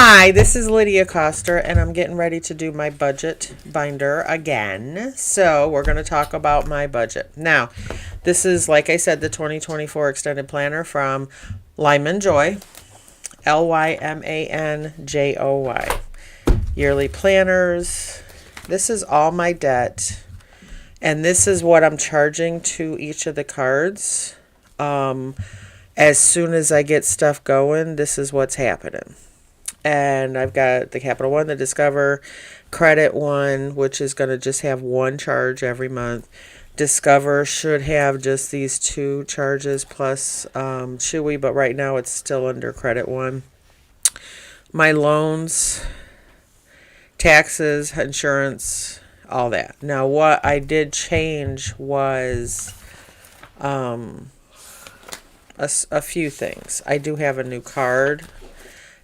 Hi, this is Lydia Coster, and I'm getting ready to do my budget binder again. So, we're going to talk about my budget. Now, this is, like I said, the 2024 Extended Planner from Lyman Joy, Lymanjoy. Yearly planners. This is all my debt, and this is what I'm charging to each of the cards. As soon as I get stuff going, this is what's happening. And I've got the Capital One, the Discover, Credit One, which is going to just have one charge every month. Discover should have just these two charges plus Chewy, but right now it's still under Credit One. My loans, taxes, insurance, all that. Now, what I did change was a few things. I do have a new card.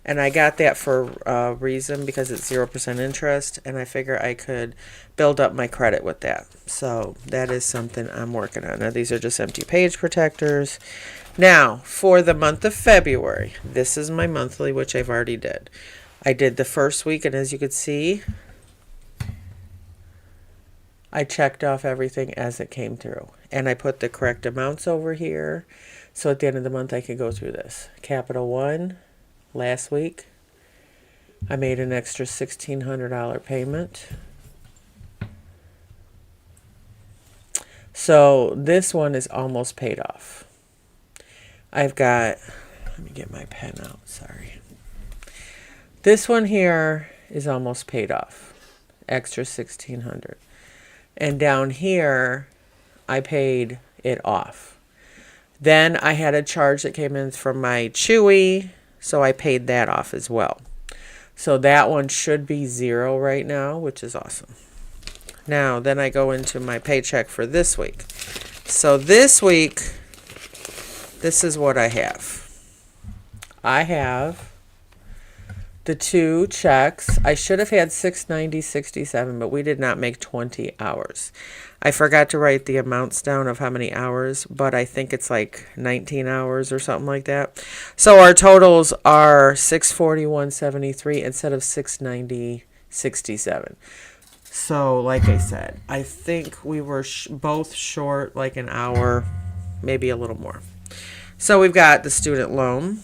And I got that for a reason because it's 0% interest, and I figure I could build up my credit with that. So that is something I'm working on. Now, these are just empty page protectors. Now, for the month of February, this is my monthly, which I've already did. I did the first week, and as you could see, I checked off everything as it came through. And I put the correct amounts over here. So at the end of the month, I could go through this. Capital One. Last week, I made an extra $1,600 payment. So this one is almost paid off. I've got, let me get my pen out, sorry. This one here is almost paid off. Extra $1,600. And down here, I paid it off. Then I had a charge that came in from my Chewy. So I paid that off as well. So that one should be 0 right now, which is awesome. Now, then I go into my paycheck for this week. So this week, this is what I have. I have the 2 checks. I should have had $690.67, but we did not make 20 hours. I forgot to write the amounts down of how many hours, but I think it's like 19 hours or something like that. So our totals are $641.73 instead of $690.67. So like I said, I think we were both short like an hour, maybe a little more. So we've got the student loan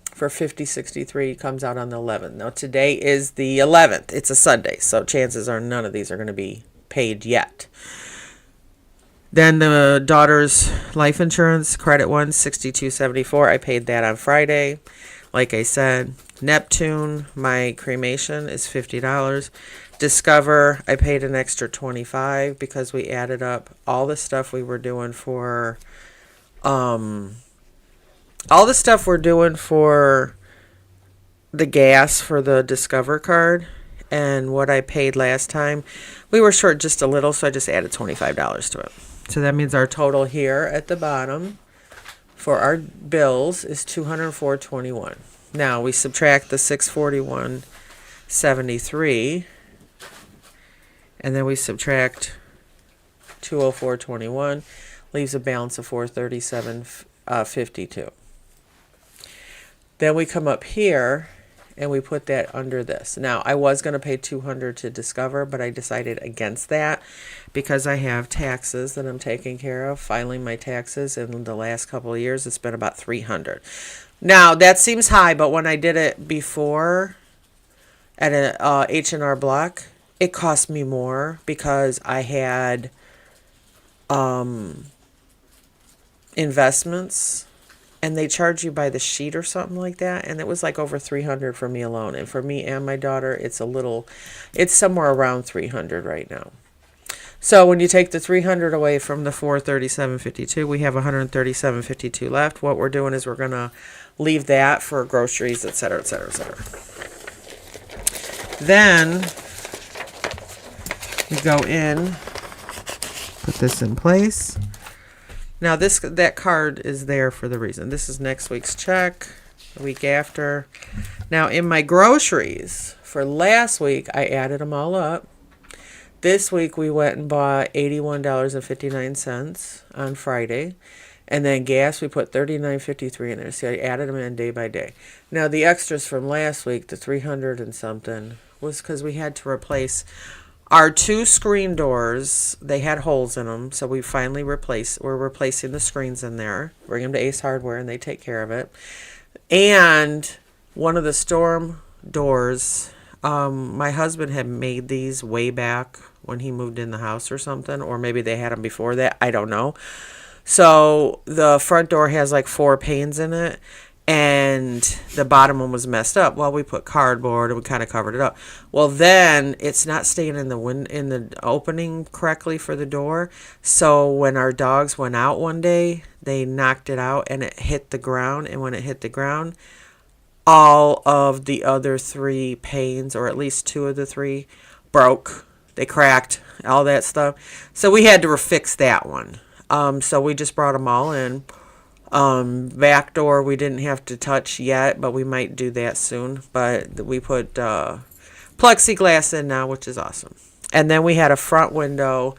for $50.63, comes out on the 11th. Now today is the 11th. It's a Sunday, so chances are none of these are going to be paid yet. Then the daughter's life insurance, Credit One, $62.74. I paid that on Friday. Like I said, Neptune, my cremation is $50. Discover, I paid an extra $25 because we added up all the stuff we were doing for the gas for the Discover card and what I paid last time. We were short just a little, so I just added $25 to it. So that means our total here at the bottom for our bills is $204.21. Now we subtract the $641.73, and then we subtract $204.21, leaves a balance of $437.52. Then we come up here and we put that under this. Now, I was going to pay $200 to Discover, but I decided against that because I have taxes that I'm taking care of, filing my taxes in the last couple of years. It's been about $300. Now, that seems high, but when I did it before at a H&R Block, it cost me more because I had investments. And they charge you by the sheet or something like that. And it was like over $300 for me alone. And for me and my daughter, it's somewhere around $300 right now. So when you take the $300 away from the $437.52, we have $137.52 left. What we're doing is we're going to leave that for groceries, etc., etc., etc. Then we go in, put this in place. Now that card is there for the reason. This is next week's check, the week after. Now in my groceries for last week, I added them all up. This week we went and bought $81.59 on Friday. And then gas, we put $39.53 in there. See, I added them in day by day. Now, the extras from last week, the 300 and something, was because we had to replace our 2 screen doors. They had holes in them, so we finally we're replacing the screens in there. Bring them to Ace Hardware, and they take care of it. And one of the storm doors, my husband had made these way back when he moved in the house or something, or maybe they had them before that. I don't know. So the front door has like 4 panes in it, and the bottom one was messed up. Well, we put cardboard and we kind of covered it up. Well, then it's not staying in the opening correctly for the door. So when our dogs went out one day, they knocked it out and it hit the ground. And when it hit the ground, all of the other 3 panes, or at least 2 of the 3, broke. They cracked, all that stuff. So we had to refix that one. So we just brought them all in. Back door we didn't have to touch yet, but we might do that soon. But we put plexiglass in now, which is awesome. And then we had a front window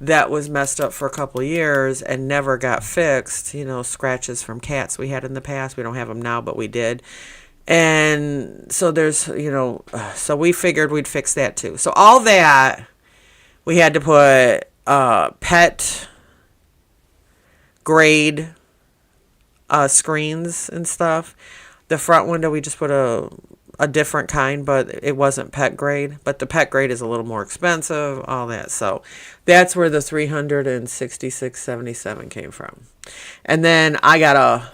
that was messed up for a couple of years and never got fixed. You know, scratches from cats we had in the past. We don't have them now, but we did. And so there's, so we figured we'd fix that too. So all that, we had to put pet grade screens and stuff. The front window, we just put a different kind, but it wasn't pet grade. But the pet grade is a little more expensive, all that. So that's where the $366.77 came from. And then I got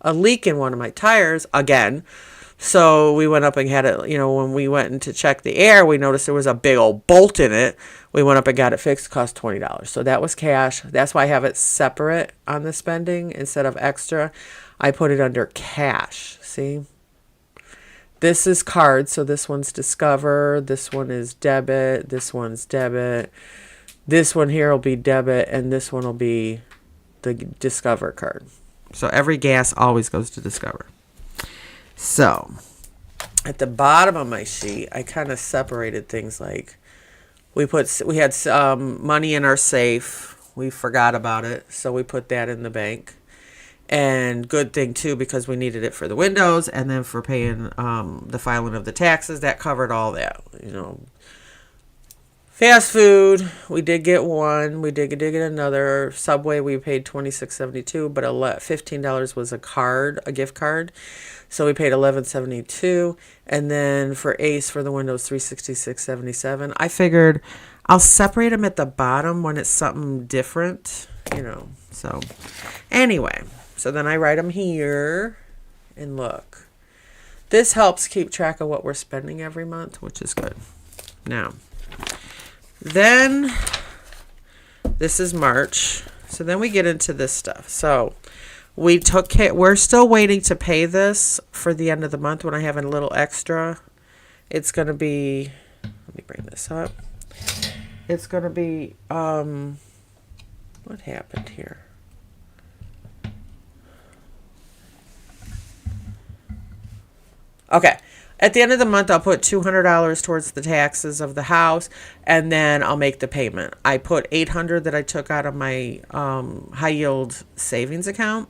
a leak in one of my tires again. So we went up and had it, when we went in to check the air, we noticed there was a big old bolt in it. We went up and got it fixed. It cost $20. So that was cash. That's why I have it separate on the spending instead of extra. I put it under cash. See? This is card. So this one's Discover. This one is debit. This one's debit. This one here will be debit. And this one will be the Discover card. So every gas always goes to Discover. So at the bottom of my sheet, I kind of separated things like we had money in our safe. We forgot about it, so we put that in the bank. And good thing too, because we needed it for the windows and then for paying the filing of the taxes. That covered all that. Fast food, we did get one. We did get another. Subway, we paid $26.72, but $15 was a gift card. So we paid $11.72. And then for Ace, for the windows, $366.77. I figured I'll separate them at the bottom when it's something different, So anyway, so then I write them here and look. This helps keep track of what we're spending every month, which is good. Now, then this is March. So then we get into this stuff. So we're still waiting to pay this for the end of the month when I have a little extra. It's going to be, let me bring this up. It's going to be, what happened here? Okay. At the end of the month, I'll put $200 towards the taxes of the house, and then I'll make the payment. I put $800 that I took out of my high yield savings account,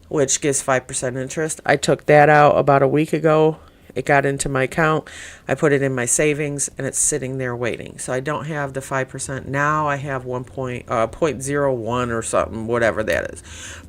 which gives 5% interest. I took that out about a week ago. It got into my account. I put it in my savings, and it's sitting there waiting. So I don't have the 5%. Now I have 0.01 or something, whatever that is.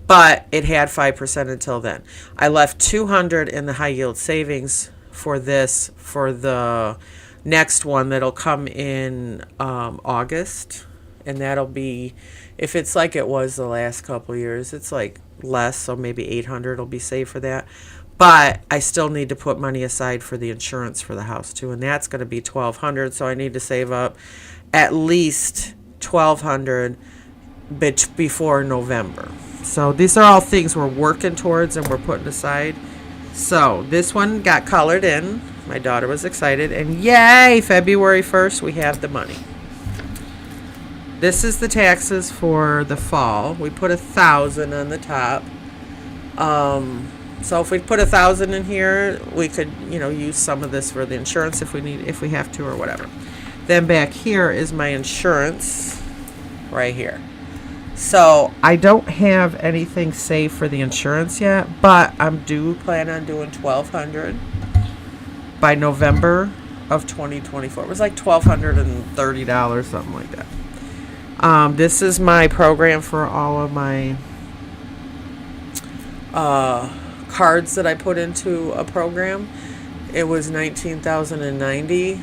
But it had 5% until then. I left $200 in the high yield savings for the next one that'll come in August. And that'll be, if it's like it was the last couple of years, it's like less, so maybe $800 will be saved for that. But I still need to put money aside for the insurance for the house too, and that's going to be $1,200. So I need to save up at least $1,200 before November. So these are all things we're working towards and we're putting aside. So this one got colored in. My daughter was excited, and yay! February 1st we have the money. This is the taxes for the fall. We put $1,000 on the top. So if we put $1,000 in here, we could, use some of this for the insurance if we have to or whatever. Then back here is my insurance right here. So I don't have anything saved for the insurance yet, but I'm plan on doing $1,200 by November of 2024. It was like $1,230, something like that. This is my program for all of my cards that I put into a program. It was $19,090,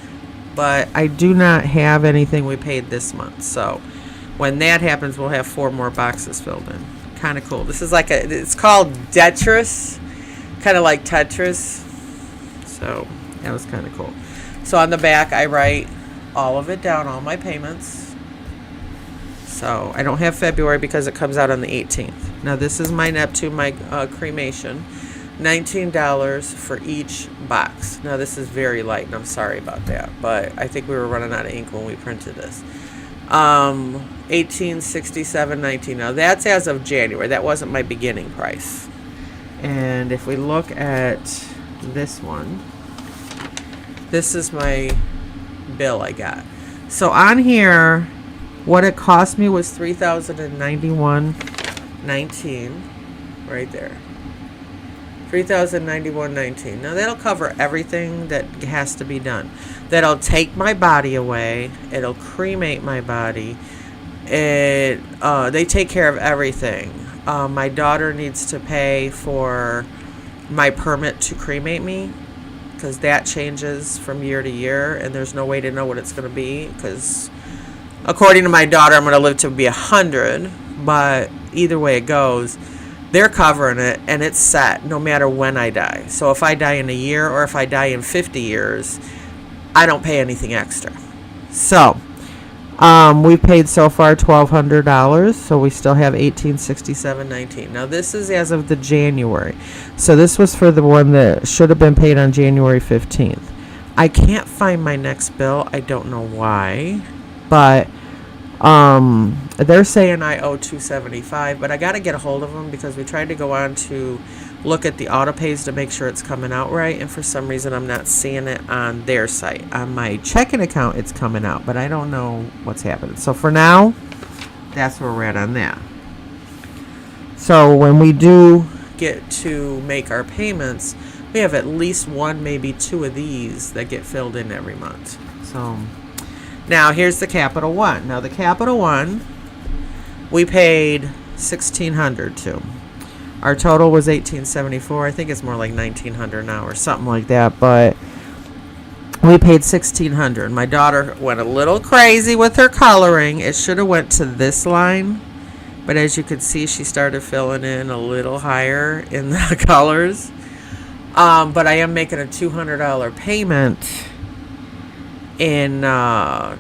but I do not have anything we paid this month. So when that happens, we'll have 4 more boxes filled in. Kind of cool. This is like it's called Tetris, kind of like Tetris. So that was kind of cool. So on the back, I write all of it down, all my payments. So I don't have February because it comes out on the 18th. Now this is my Neptune, my cremation. $19 for each box. Now this is very light, and I'm sorry about that, but I think we were running out of ink when we printed this. $1867.19. Now that's as of January. That wasn't my beginning price. And if we look at this one, this is my bill I got. So on here, what it cost me was $3,091.19 right there. $3,091.19. Now that'll cover everything that has to be done. That'll take my body away. It'll cremate my body. They take care of everything. My daughter needs to pay for my permit to cremate me, because that changes from year to year, and there's no way to know what it's going to be, because according to my daughter, I'm going to live to be 100, but either way it goes, they're covering it, and it's set no matter when I die. So if I die in a year or if I die in 50 years, I don't pay anything extra. So we've paid so far $1,200, so we still have $1867.19. Now this is as of the January. So this was for the one that should have been paid on January 15th. I can't find my next bill. I don't know why, but they're saying I owe $275, but I got to get a hold of them because we tried to go on to look at the auto pays to make sure it's coming out right, and for some reason I'm not seeing it on their site. On my checking account it's coming out, but I don't know what's happening. So for now, that's where we're at on that. So when we do get to make our payments, we have at least 1, maybe 2 of these that get filled in every month. So now here's the Capital One. Now the Capital One, we paid $1,600 to. Our total was $1,874. I think it's more like $1,900 now or something like that. But we paid $1,600. My daughter went a little crazy with her coloring. It should have went to this line, but as you can see, she started filling in a little higher in the colors. But I am making a $200 payment in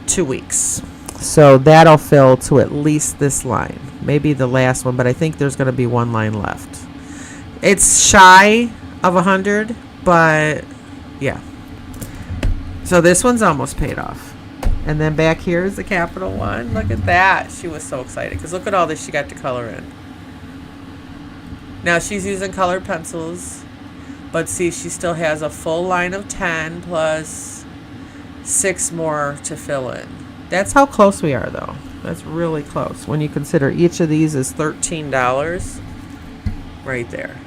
2 weeks, so that'll fill to at least this line, maybe the last one, but I think there's going to be 1 line left. It's shy of 100, but yeah. So this one's almost paid off. And then back here is the Capital One. Look at that. She was so excited because look at all this she got to color in. Now she's using colored pencils, but see, she still has a full line of 10 plus 6 more to fill in. That's how close we are, though. That's really close when you consider each of these is $13 right there.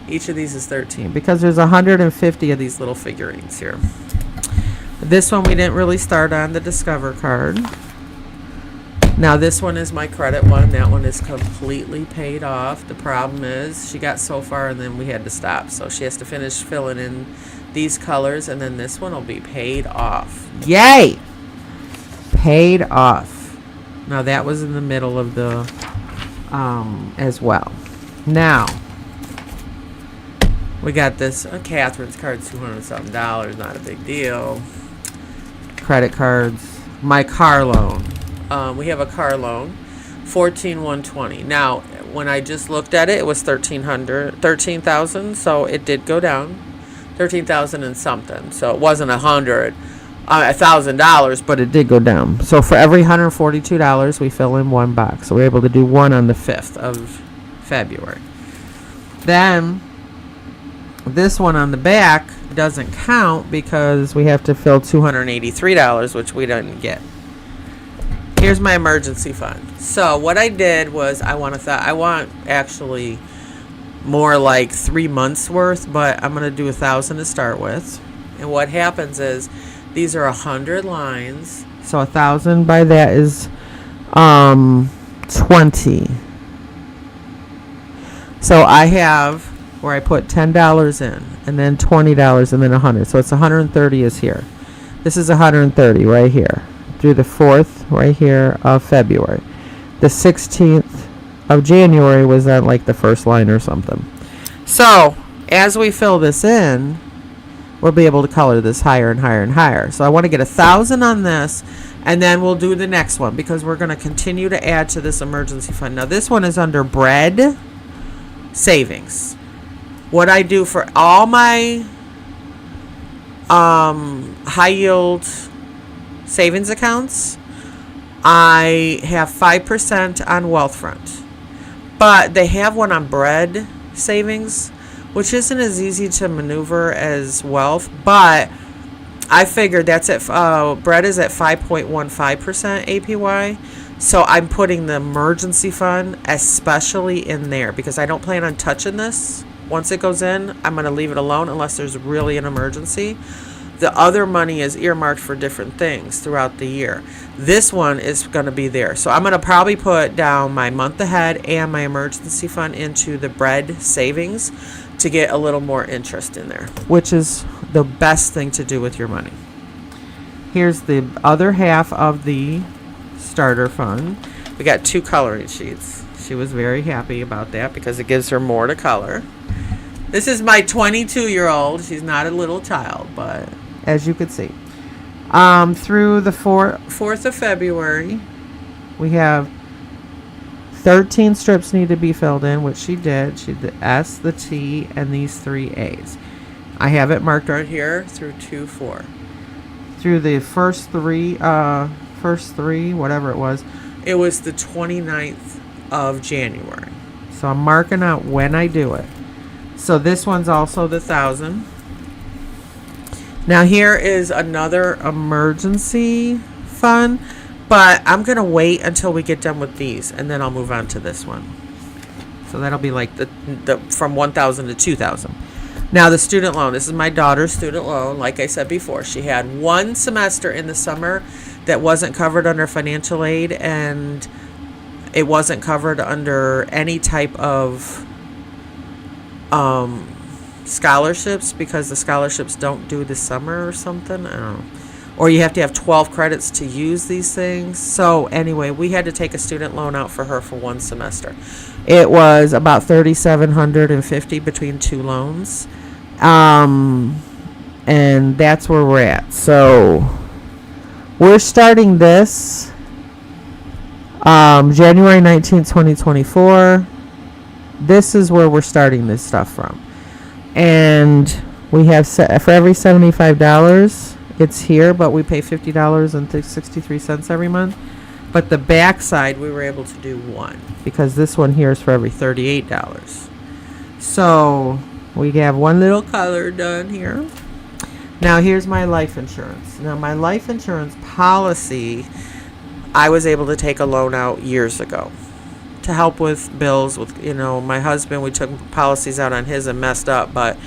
Each of these is $13 because there's 150 of these little figurines here. This one we didn't really start on, the Discover card. Now this one is my credit one. That one is completely paid off. The problem is she got so far and then we had to stop, so she has to finish filling in these colors, and then this one will be paid off. Yay! Paid off. Now that was in the middle of the as well. Now we got this Catherine's card, $200 something, not a big deal. Credit cards. My car loan. We have a car loan, $14,120. Now when I just looked at it, it was $13,000, so it did go down. $13,000 and something, so it wasn't $1,000, but it did go down. So for every $142, we fill in 1 box. So we're able to do 1 on the 5th of February. Then this one on the back doesn't count because we have to fill $283, which we didn't get. here's my emergency fund. So what I did was I want actually more like 3 months worth, but I'm going to do 1,000 to start with. And what happens is these are 100 lines. So 1,000 by that is 20. So I have where I put $10 in, and then $20, and then 100. So it's 130 is here. This is 130 right here through the 4th right here of February. The 16th of January was on like the first line or something. So as we fill this in, we'll be able to color this higher and higher and higher. So I want to get 1,000 on this, and then we'll do the next one because we're going to continue to add to this emergency fund. Now this one is under bread savings. What I do for all my high yield savings accounts, I have 5% on Wealthfront, but they have one on bread savings, which isn't as easy to maneuver as Wealth, but I figured that's at bread is at 5.15% APY. So I'm putting the emergency fund especially in there because I don't plan on touching this. Once it goes in, I'm going to leave it alone unless there's really an emergency. The other money is earmarked for different things throughout the year. This one is going to be there. So I'm going to probably put down my month ahead and my emergency fund into the bread savings to get a little more interest in there, which is the best thing to do with your money. Here's the other half of the starter fund. We got 2 coloring sheets. She was very happy about that because it gives her more to color. This is my 22-year-old. She's not a little child, but as you could see, through the 4th of February, we have 13 strips need to be filled in, which she did. She did the S, the T, and these 3 A's. I have it marked right here through 2-4. Through the first three, whatever it was the 29th of January. So I'm marking out when I do it. So this one's also the 1,000. Now here is another emergency fund, but I'm going to wait until we get done with these, and then I'll move on to this one. So that'll be like the from 1,000 to 2,000. Now the student loan. This is my daughter's student loan. Like I said before, she had 1 semester in the summer that wasn't covered under financial aid, and it wasn't covered under any type of scholarships because the scholarships don't do the summer or something. I don't know. Or you have to have 12 credits to use these things. So anyway, we had to take a student loan out for her for 1 semester. It was about $3,750 between 2 loans. And that's where we're at. So we're starting this January 19th, 2024. This is where we're starting this stuff from. And we have for every $75, it's here, but we pay $50.63 every month. But the back side, we were able to do 1 because this one here is for every $38. So we have 1 little color done here. Now here's my life insurance. Now my life insurance policy, I was able to take a loan out years ago to help with bills with, my husband. We took policies out on his and messed up, but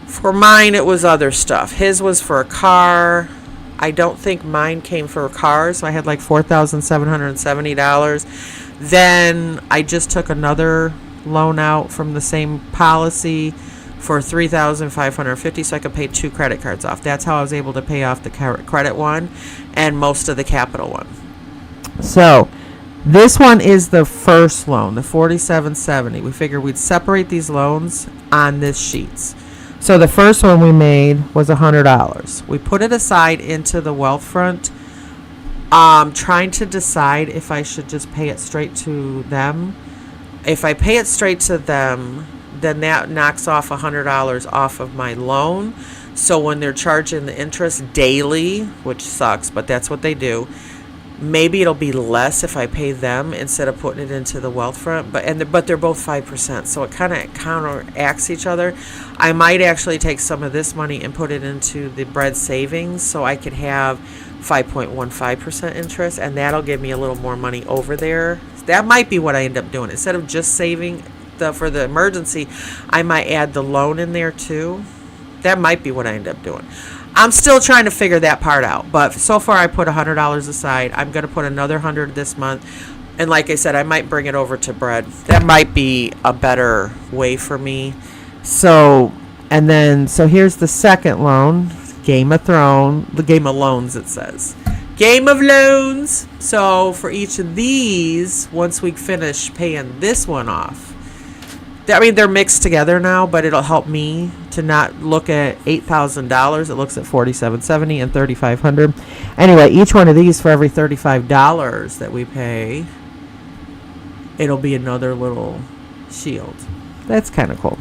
for mine it was other stuff. His was for a car. I don't think mine came for a car, so I had like $4,770. Then I just took another loan out from the same policy for $3,550, so I could pay 2 credit cards off. That's how I was able to pay off the credit one and most of the capital one. So this one is the first loan, the $4,770. We figured we'd separate these loans on this sheets. So the first one we made was $100. We put it aside into the Wealthfront, trying to decide if I should just pay it straight to them. If I pay it straight to them, then that knocks off $100 off of my loan. So when they're charging the interest daily, which sucks, but that's what they do, maybe it'll be less if I pay them instead of putting it into the Wealthfront. But they're both 5%, so it kind of counteracts each other. I might actually take some of this money and put it into the bread savings so I could have 5.15% interest, and that'll give me a little more money over there. That might be what I end up doing. Instead of just saving for the emergency, I might add the loan in there too. That might be what I end up doing. I'm still trying to figure that part out, but so far I put $100 aside. I'm going to put another 100 this month, and like I said, I might bring it over to bread. That might be a better way for me. So here's the second loan. Game of Loans, it says. Game of Loans. So for each of these, once we finish paying this one off, I mean, they're mixed together now, but it'll help me to not look at $8,000. It looks at $4,770 and $3,500. Anyway, each one of these, for every $35 that we pay, it'll be another little shield. That's kind of cool.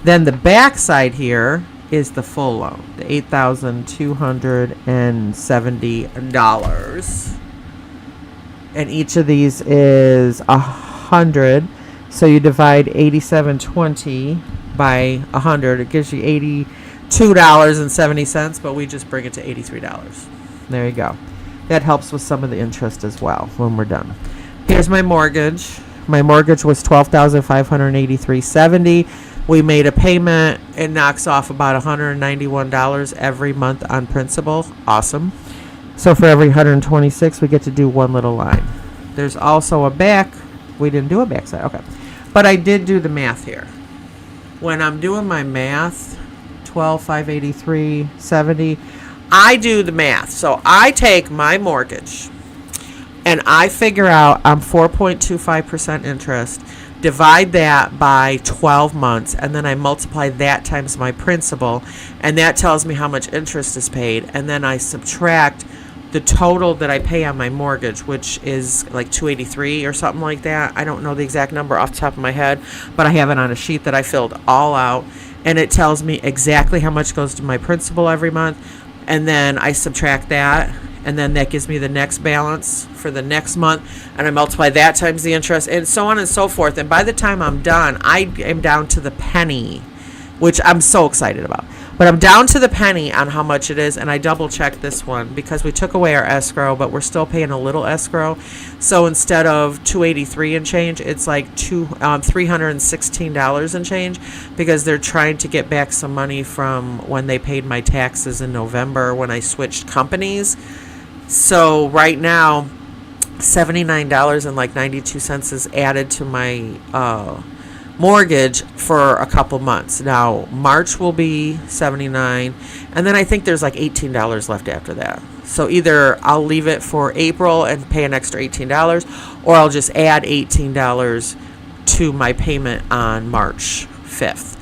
Then the back side here is the full loan, the $8,270, and each of these is 100. So you divide 8720 by 100, it gives you $82.70, but we just bring it to $83. There you go. That helps with some of the interest as well when we're done. Here's my mortgage. My mortgage was $12,583.70. We made a payment. It knocks off about $191 every month on principal. Awesome. So for every 126, we get to do one little line. There's also a back. We didn't do a back side. Okay. But I did do the math here. When I'm doing my math, $12,583.70, I do the math. So I take my mortgage and I figure out I'm 4.25% interest. Divide that by 12 months, and then I multiply that times my principal, and that tells me how much interest is paid, and then I subtract the total that I pay on my mortgage, which is like $283 or something like that. I don't know the exact number off the top of my head, but I have it on a sheet that I filled all out, and it tells me exactly how much goes to my principal every month, and then I subtract that, and then that gives me the next balance for the next month, and I multiply that times the interest, and so on and so forth. And by the time I'm done, I am down to the penny, which I'm so excited about. But I'm down to the penny on how much it is, and I double checked this one because we took away our escrow, but we're still paying a little escrow. So instead of $283 and change, it's like $316 and change, because they're trying to get back some money from when they paid my taxes in November when I switched companies. So right now, $79.92 is added to my mortgage for a couple months. Now March will be $79, and then I think there's like $18 left after that. So either I'll leave it for April and pay an extra $18, or I'll just add $18 to my payment on March 5th.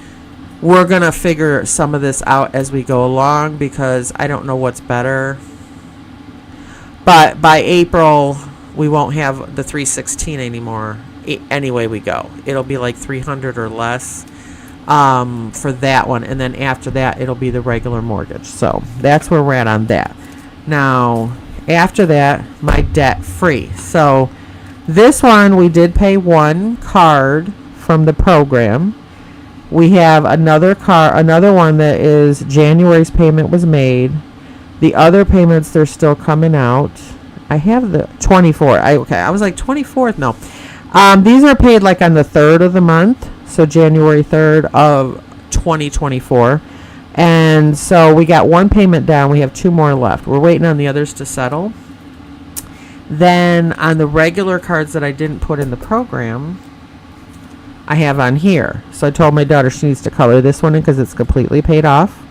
We're gonna figure some of this out as we go along, because I don't know what's better. But by April, we won't have the $316 anymore. Anyway we go, it'll be like $300 or less for that one, and then after that it'll be the regular mortgage. So that's where we're at on that. Now after that, my debt free. So this one, we did pay one card from the program. We have another one that is January's payment was made. The other payments, they're still coming out. I have the 24th. I was like 24th. No. These are paid like on the 3rd of the month, so January 3rd of 2024. And so we got one payment down. We have two more left. We're waiting on the others to settle. Then on the regular cards that I didn't put in the program, I have on here. So I told my daughter she needs to color this one in because it's completely paid off.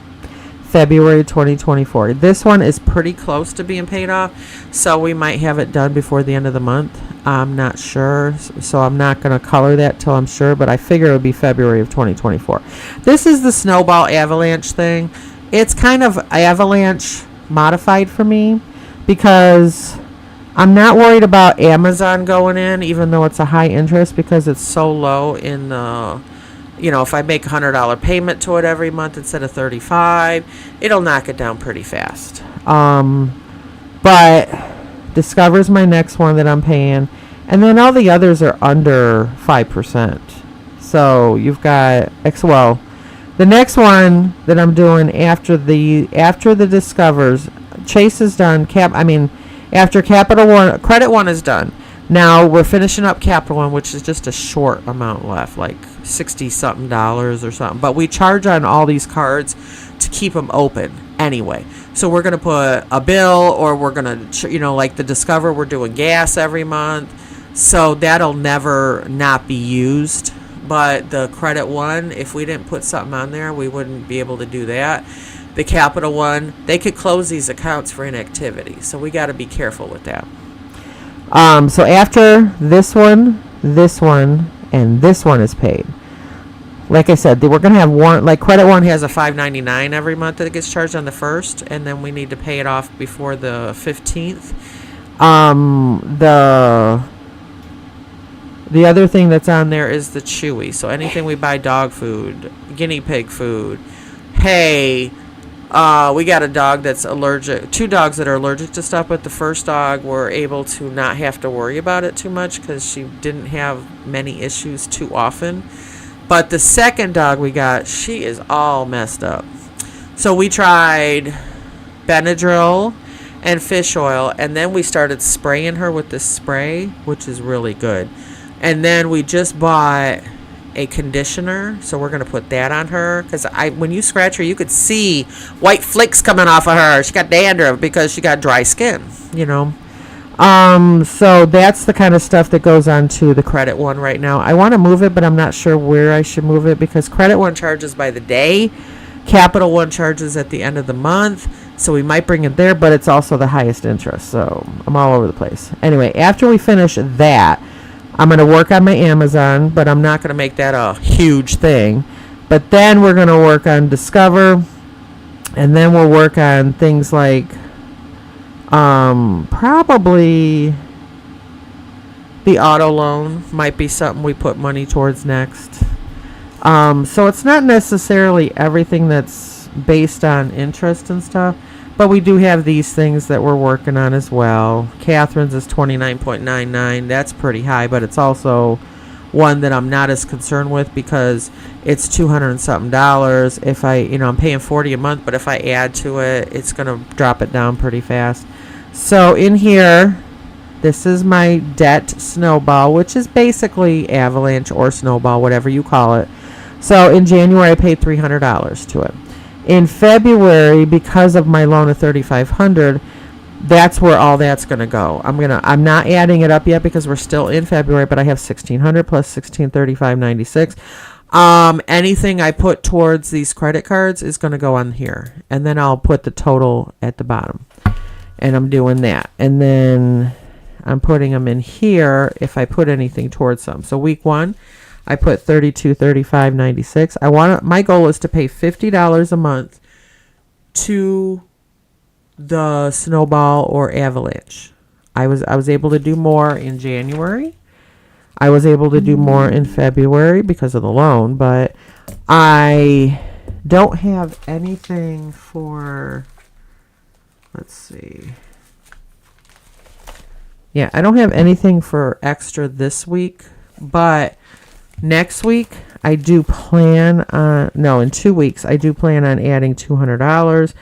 February 2024. This one is pretty close to being paid off, so we might have it done before the end of the month. I'm not sure, so I'm not going to color that till I'm sure, but I figure it would be February of 2024. This is the snowball avalanche thing. It's kind of avalanche modified for me, because I'm not worried about Amazon going in, even though it's a high interest, because it's so low in the... if I make a $100 payment to it every month instead of $35, it'll knock it down pretty fast. But Discover's my next one that I'm paying, and then all the others are under 5%. So you've got the next one that I'm doing after the Discovers, Chase is done. After Capital One, Credit One is done. Now we're finishing up Capital One, which is just a short amount left, like $60-something or something. But we charge on all these cards to keep them open anyway. So we're going to put a bill, or we're going to, like the Discover, we're doing gas every month. So that'll never not be used. But the Credit One, if we didn't put something on there, we wouldn't be able to do that. The Capital One, they could close these accounts for inactivity. So we got to be careful with that. So after this one, and this one is paid, like I said, we're going to have one, like Credit One has a $5.99 every month that gets charged on the 1st, and then we need to pay it off before the 15th. The other thing that's on there is the Chewy. So anything we buy, dog food, guinea pig food, hay. We got a dog that's allergic, 2 dogs that are allergic to stuff, but the first dog we're able to not have to worry about it too much because she didn't have many issues too often. But the second dog we got, she is all messed up. So we tried Benadryl and fish oil, and then we started spraying her with this spray, which is really good. And then we just bought a conditioner, so we're going to put that on her, because when you scratch her, you could see white flakes coming off of her. She got dandruff because she got dry skin, So that's the kind of stuff that goes on to the Credit One right now. I want to move it, but I'm not sure where I should move it, because Credit One charges by the day. Capital One charges at the end of the month, so we might bring it there, but it's also the highest interest, so I'm all over the place. Anyway, after we finish that, I'm going to work on my Amazon, but I'm not going to make that a huge thing. But then we're going to work on Discover, and then we'll work on things like probably the auto loan might be something we put money towards next. So it's not necessarily everything that's based on interest and stuff, but we do have these things that we're working on as well. Catherine's is 29.99. That's pretty high, but it's also one that I'm not as concerned with because it's $200 and something. If I'm paying $40 a month, but if I add to it, it's going to drop it down pretty fast. So in here, this is my debt snowball, which is basically avalanche or snowball, whatever you call it. So in January, I paid $300 to it. In February, because of my loan of $3,500, that's where all that's going to go. I'm not adding it up yet because we're still in February, but I have $1,600 plus $1,635.96. Anything I put towards these credit cards is going to go on here, and then I'll put the total at the bottom, and I'm doing that, and then I'm putting them in here if I put anything towards them. So week 1, I put $32.35.96. My goal is to pay $50 a month to the snowball or avalanche. I was able to do more in January. I was able to do more in February because of the loan, but I don't have anything for, let's see. Yeah, I don't have anything for extra this week, but next week, I do plan on, in 2 weeks, I do plan on adding $200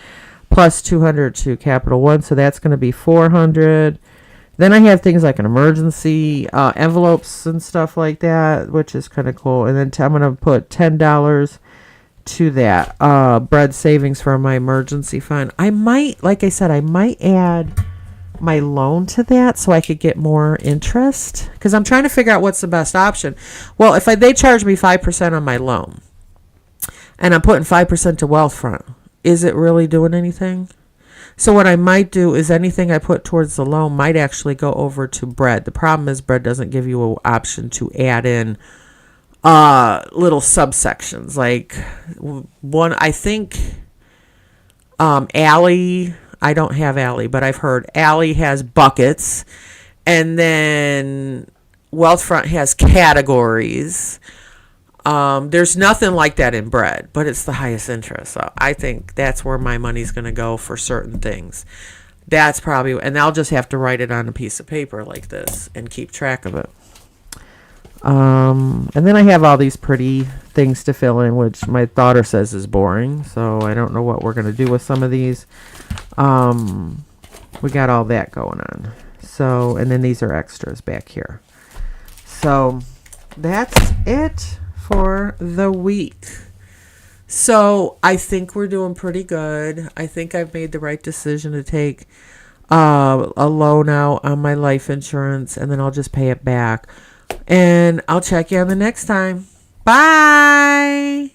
plus $200 to Capital One. So that's going to be $400. Then I have things like an emergency envelopes and stuff like that, which is kind of cool. And then I'm going to put $10 to that bread savings for my emergency fund. I might, like I said, I might add my loan to that so I could get more interest, because I'm trying to figure out what's the best option. Well, if they charge me 5% on my loan and I'm putting 5% to Wealthfront, is it really doing anything? So what I might do is anything I put towards the loan might actually go over to bread. The problem is bread doesn't give you an option to add in little subsections. Like one, I think Allie, I don't have Allie, but I've heard Allie has buckets, and then Wealthfront has categories. There's nothing like that in bread, but it's the highest interest. So I think that's where my money's going to go for certain things. That's probably, and I'll just have to write it on a piece of paper like this and keep track of it. And then I have all these pretty things to fill in, which my daughter says is boring. So I don't know what we're going to do with some of these. We got all that going on. So, and then these are extras back here. So that's it for the week. So I think we're doing pretty good. I think I've made the right decision to take a loan out on my life insurance, and then I'll just pay it back. And I'll check you on the next time. Bye.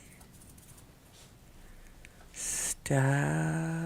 Stop.